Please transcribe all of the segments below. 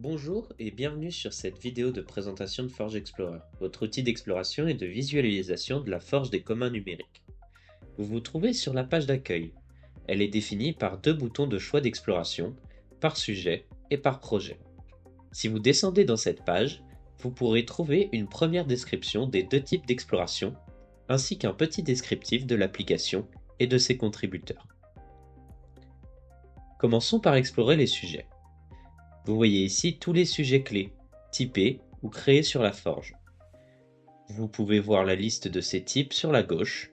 Bonjour et bienvenue sur cette vidéo de présentation de Forge Explorer, votre outil d'exploration et de visualisation de la forge des communs numériques. Vous vous trouvez sur la page d'accueil. Elle est définie par deux boutons de choix d'exploration, par sujet et par projet. Si vous descendez dans cette page, vous pourrez trouver une première description des deux types d'exploration, ainsi qu'un petit descriptif de l'application et de ses contributeurs. Commençons par explorer les sujets. Vous voyez ici tous les sujets clés, typés ou créés sur la forge. Vous pouvez voir la liste de ces types sur la gauche.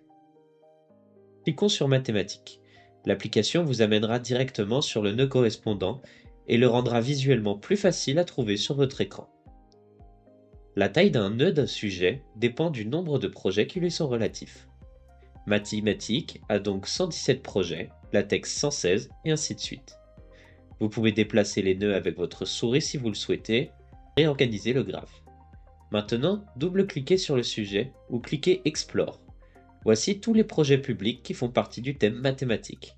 Cliquons sur Mathématiques. L'application vous amènera directement sur le nœud correspondant et le rendra visuellement plus facile à trouver sur votre écran. La taille d'un nœud d'un sujet dépend du nombre de projets qui lui sont relatifs. Mathématiques a donc 117 projets, Latex 116 et ainsi de suite. Vous pouvez déplacer les nœuds avec votre souris si vous le souhaitez, et organiser le graphe. Maintenant, double-cliquez sur le sujet ou cliquez Explore. Voici tous les projets publics qui font partie du thème mathématiques.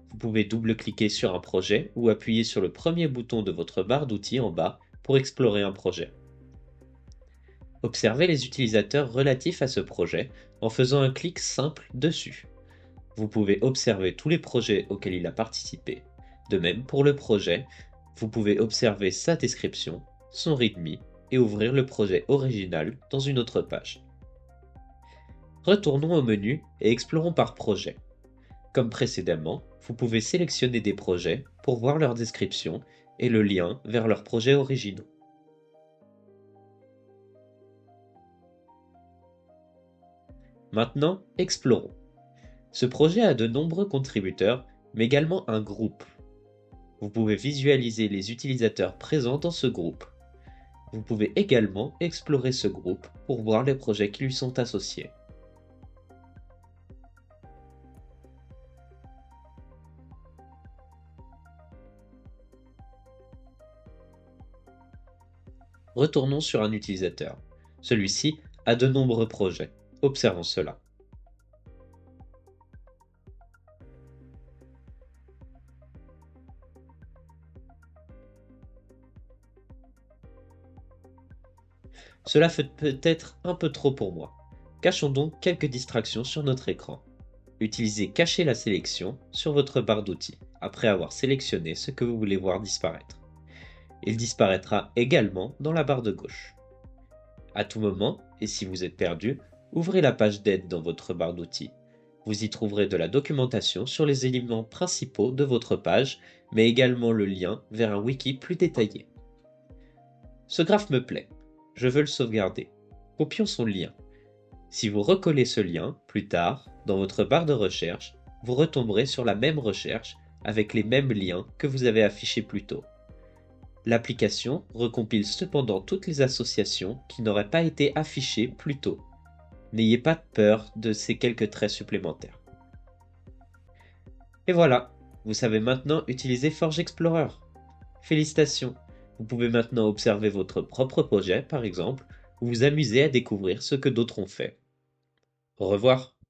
Vous pouvez double-cliquer sur un projet ou appuyer sur le premier bouton de votre barre d'outils en bas pour explorer un projet. Observez les utilisateurs relatifs à ce projet en faisant un clic simple dessus. Vous pouvez observer tous les projets auxquels il a participé. De même, pour le projet, vous pouvez observer sa description, son README et ouvrir le projet original dans une autre page. Retournons au menu et explorons par projet. Comme précédemment, vous pouvez sélectionner des projets pour voir leur description et le lien vers leurs projets originaux. Maintenant, explorons. Ce projet a de nombreux contributeurs, mais également un groupe. Vous pouvez visualiser les utilisateurs présents dans ce groupe. Vous pouvez également explorer ce groupe pour voir les projets qui lui sont associés. Retournons sur un utilisateur. Celui-ci a de nombreux projets. Observons cela. Cela fait peut-être un peu trop pour moi. Cachons donc quelques distractions sur notre écran. Utilisez Cacher la sélection sur votre barre d'outils, après avoir sélectionné ce que vous voulez voir disparaître. Il disparaîtra également dans la barre de gauche. À tout moment, et si vous êtes perdu, ouvrez la page d'aide dans votre barre d'outils. Vous y trouverez de la documentation sur les éléments principaux de votre page, mais également le lien vers un wiki plus détaillé. Ce graphe me plaît. Je veux le sauvegarder. Copions son lien. Si vous recollez ce lien, plus tard, dans votre barre de recherche, vous retomberez sur la même recherche avec les mêmes liens que vous avez affichés plus tôt. L'application recompile cependant toutes les associations qui n'auraient pas été affichées plus tôt. N'ayez pas peur de ces quelques traits supplémentaires. Et voilà, vous savez maintenant utiliser Forge Explorer. Félicitations! Vous pouvez maintenant observer votre propre projet, par exemple, ou vous amuser à découvrir ce que d'autres ont fait. Au revoir!